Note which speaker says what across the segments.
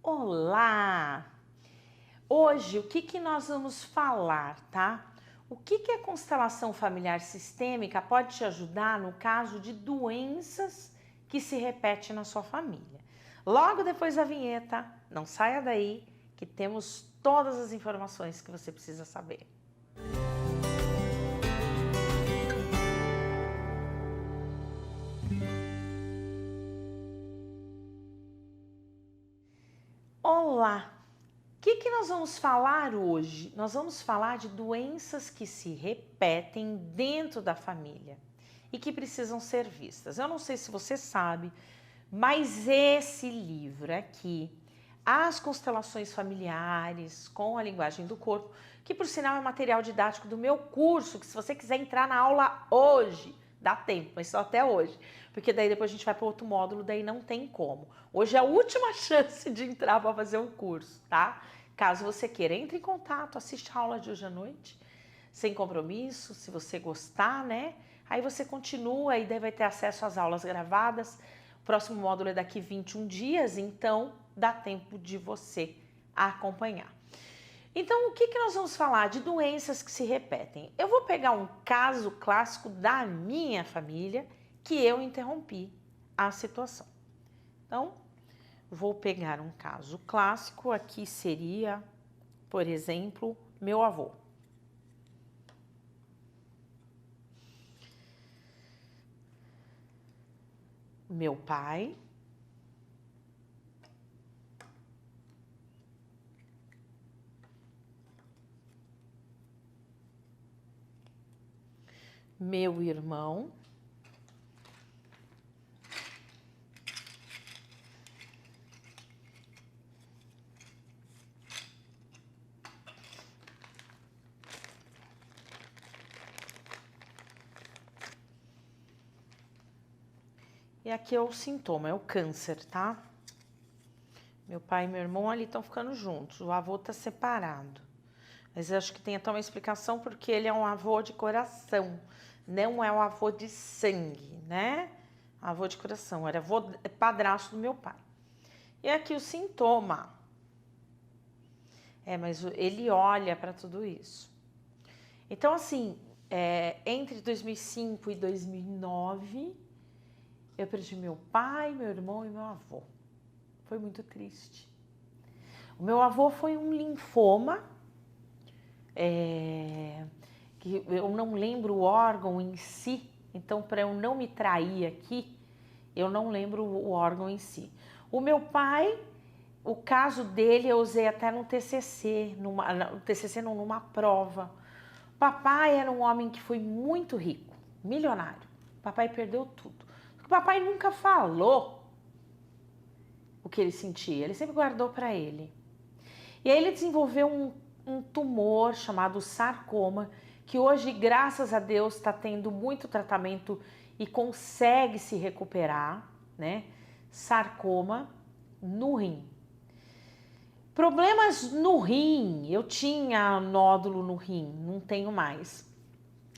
Speaker 1: Olá! Hoje, o que nós vamos falar, tá? O que a constelação familiar sistêmica pode te ajudar no caso de doenças que se repetem na sua família? Logo depois da vinheta, não saia daí que temos todas as informações que você precisa saber. Olá! O que nós vamos falar hoje? Nós vamos falar de doenças que se repetem dentro da família e que precisam ser vistas. Eu não sei se você sabe, mas esse livro aqui, As Constelações Familiares com a Linguagem do Corpo, que por sinal é material didático do meu curso, que se você quiser entrar na aula hoje, dá tempo, mas só até hoje, porque daí depois a gente vai para outro módulo, daí não tem como. Hoje é a última chance de entrar para fazer o curso, tá? Caso você queira, entre em contato, assiste a aula de hoje à noite, sem compromisso, se você gostar, né? Aí você continua e daí vai ter acesso às aulas gravadas. O próximo módulo é daqui 21 dias, então dá tempo de você acompanhar. Então, o que nós vamos falar de doenças que se repetem? Eu vou pegar um caso clássico da minha família que eu interrompi a situação. Então, vou pegar um caso clássico, aqui seria, por exemplo, meu avô. Meu pai, meu irmão, e aqui é o sintoma, é o câncer, tá? Meu pai e meu irmão ali estão ficando juntos, o avô tá separado. Mas eu acho que tem até uma explicação porque ele é um avô de coração, não é um avô de sangue, né? Avô de coração, era avô padrasto do meu pai. E aqui o sintoma. Mas ele olha para tudo isso. Então, assim, entre 2005 e 2009, eu perdi meu pai, meu irmão e meu avô. Foi muito triste. O meu avô foi um linfoma, que eu não lembro o órgão em si, então para eu não me trair aqui, eu não lembro o órgão em si. O meu pai, o caso dele eu usei até no TCC, numa prova. Papai era um homem que foi muito rico, milionário. Papai perdeu tudo. O papai nunca falou o que ele sentia, ele sempre guardou para ele. E aí ele desenvolveu um tumor chamado sarcoma, que hoje, graças a Deus, está tendo muito tratamento e consegue se recuperar, né? Sarcoma no rim. Problemas no rim, eu tinha nódulo no rim, não tenho mais.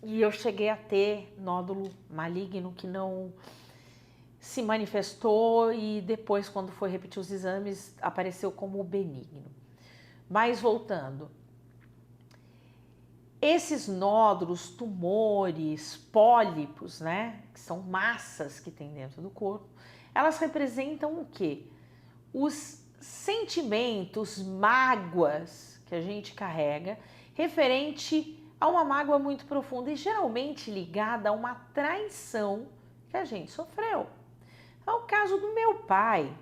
Speaker 1: E eu cheguei a ter nódulo maligno que não se manifestou e depois, quando foi repetir os exames, apareceu como benigno. Mas voltando, esses nódulos, tumores, pólipos, né, que são massas que tem dentro do corpo, elas representam o quê? Os sentimentos, mágoas que a gente carrega referente a uma mágoa muito profunda e geralmente ligada a uma traição que a gente sofreu. É o caso do meu pai.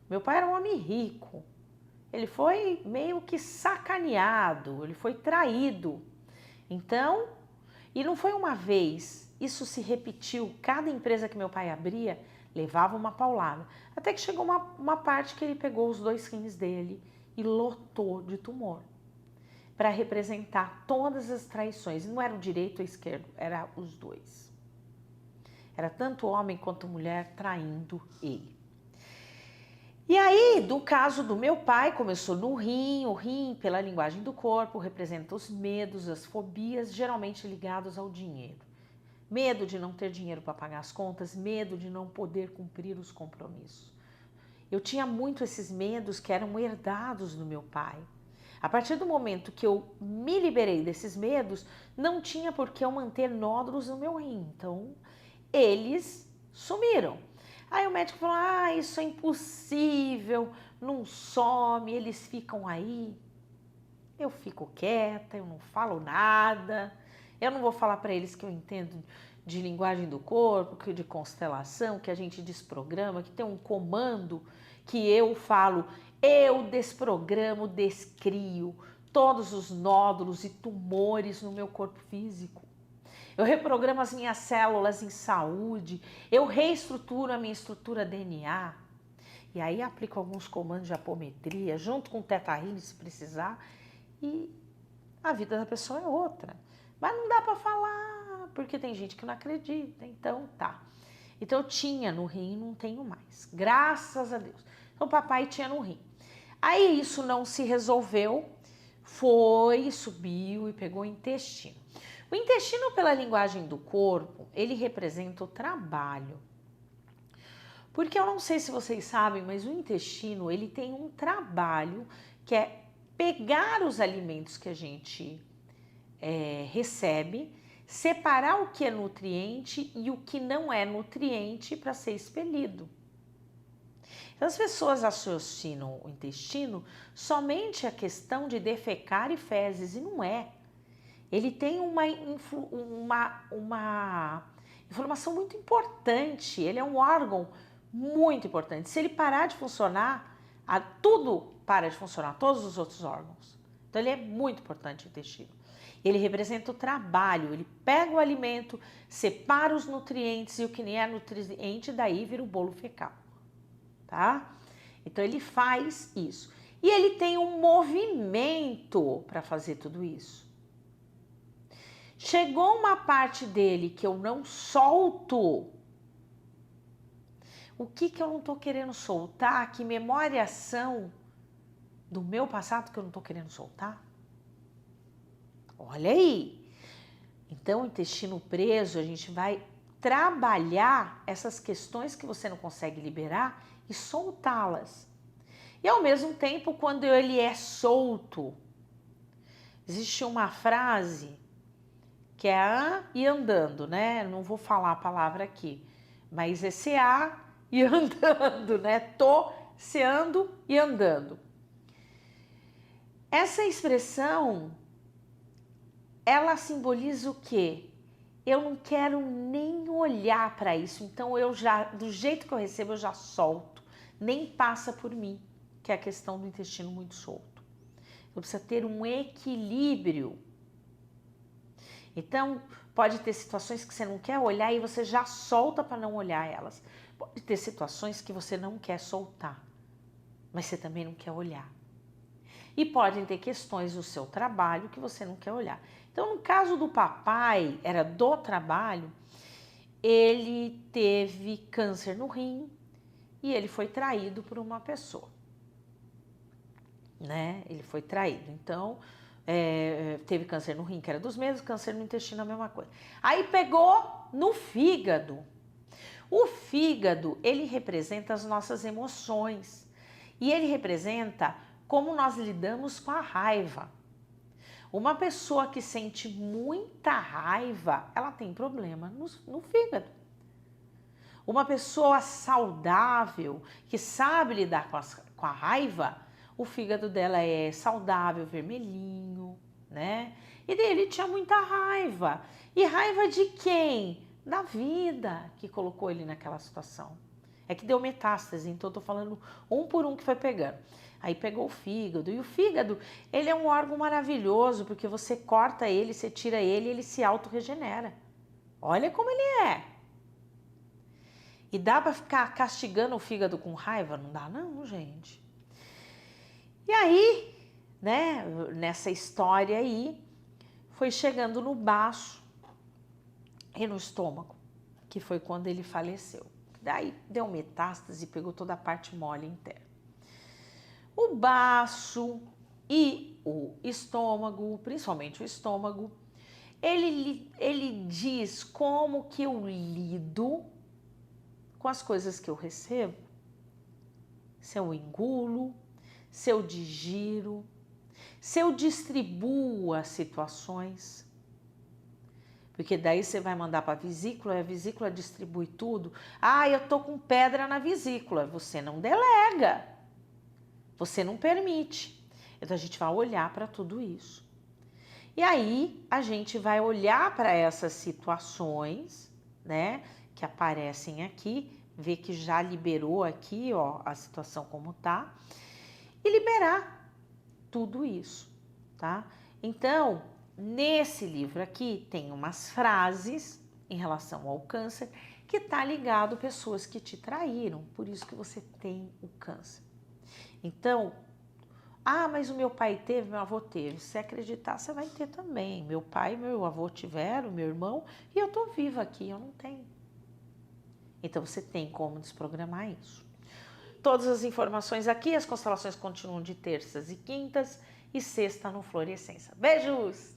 Speaker 1: Meu pai era um homem rico. Ele foi meio que sacaneado, ele foi traído. Então, e não foi uma vez, isso se repetiu. Cada empresa que meu pai abria levava uma paulada. Até que chegou uma parte que ele pegou os 2 rins dele e lotou de tumor. Para representar todas as traições. Não era o direito ou o esquerdo, era os 2. Era tanto homem quanto mulher traindo ele. E aí, do caso do meu pai, começou no rim. O rim, pela linguagem do corpo, representa os medos, as fobias, geralmente ligados ao dinheiro. Medo de não ter dinheiro para pagar as contas, medo de não poder cumprir os compromissos. Eu tinha muito esses medos que eram herdados do meu pai. A partir do momento que eu me liberei desses medos, não tinha por que eu manter nódulos no meu rim. Então, eles sumiram. Aí o médico falou: ah, isso é impossível, não some, eles ficam aí. Eu fico quieta, eu não falo nada, eu não vou falar para eles que eu entendo de linguagem do corpo, de constelação, que a gente desprograma, que tem um comando que eu falo, eu desprogramo, descrio todos os nódulos e tumores no meu corpo físico. Eu reprogramo as minhas células em saúde, eu reestruturo a minha estrutura DNA. E aí aplico alguns comandos de apometria, junto com o Theta Healing se precisar, e a vida da pessoa é outra. Mas não dá para falar, porque tem gente que não acredita, então tá. Então eu tinha no rim, não tenho mais, graças a Deus. Então o papai tinha no rim. Aí isso não se resolveu, subiu e pegou o intestino. O intestino, pela linguagem do corpo, ele representa o trabalho. Porque eu não sei se vocês sabem, mas o intestino, ele tem um trabalho que é pegar os alimentos que a gente recebe, separar o que é nutriente e o que não é nutriente para ser expelido. Então, as pessoas associam o intestino somente à questão de defecar e fezes, e não é. Ele tem uma informação muito importante, ele é um órgão muito importante. Se ele parar de funcionar, tudo para de funcionar, todos os outros órgãos. Então ele é muito importante o intestino. Ele representa o trabalho, ele pega o alimento, separa os nutrientes e o que nem é nutriente, daí vira o bolo fecal, tá? Então ele faz isso. E ele tem um movimento para fazer tudo isso. Chegou uma parte dele que eu não solto. O que eu não estou querendo soltar? Que memórias são do meu passado que eu não estou querendo soltar? Olha aí. Então, o intestino preso, a gente vai trabalhar essas questões que você não consegue liberar e soltá-las. E ao mesmo tempo, quando ele é solto, existe uma frase que é a e andando, né? Não vou falar a palavra aqui, mas é CA e andando, né? Tô seando e andando. Essa expressão, ela simboliza o quê? Eu não quero nem olhar para isso, então eu já, do jeito que eu recebo, eu já solto, nem passa por mim, que é a questão do intestino muito solto. Eu preciso ter um equilíbrio. Então, pode ter situações que você não quer olhar e você já solta para não olhar elas. Pode ter situações que você não quer soltar, mas você também não quer olhar. E podem ter questões do seu trabalho que você não quer olhar. Então, no caso do papai, era do trabalho, ele teve câncer no rim e ele foi traído por uma pessoa, né? Ele foi traído. Então, teve câncer no rim, que era dos mesmos, câncer no intestino, a mesma coisa. Aí pegou no fígado. O fígado, ele representa as nossas emoções e ele representa como nós lidamos com a raiva. Uma pessoa que sente muita raiva, ela tem problema no fígado. Uma pessoa saudável, que sabe lidar com a raiva, o fígado dela é saudável, vermelhinho, né? E dele tinha muita raiva. E raiva de quem? Da vida que colocou ele naquela situação. É que deu metástase, então eu tô falando um por um que foi pegando. Aí pegou o fígado. E o fígado, ele é um órgão maravilhoso, porque você corta ele, você tira ele, ele se autorregenera. Olha como ele é. E dá para ficar castigando o fígado com raiva? Não dá não, gente. E aí, né, nessa história aí, foi chegando no baço e no estômago, que foi quando ele faleceu. Daí deu metástase e pegou toda a parte mole interna. O baço e o estômago, principalmente o estômago, ele diz como que eu lido com as coisas que eu recebo, se eu engulo, se eu digiro, se eu distribuo as situações. Porque daí você vai mandar para a vesícula e a vesícula distribui tudo. Ah, eu tô com pedra na vesícula. Você não delega. Você não permite. Então a gente vai olhar para tudo isso. E aí a gente vai olhar para essas situações, né, que aparecem aqui, ver que já liberou aqui, ó, a situação como tá, e liberar tudo isso, tá? Então, nesse livro aqui tem umas frases em relação ao câncer que tá ligado a pessoas que te traíram, por isso que você tem o câncer. Então, ah, mas o meu pai teve, meu avô teve. Se acreditar, você vai ter também. Meu pai e meu avô tiveram, meu irmão, e eu tô viva aqui, eu não tenho. Então você tem como desprogramar isso. Todas as informações aqui, as constelações continuam de terças e quintas e sexta no Florescência. Beijos!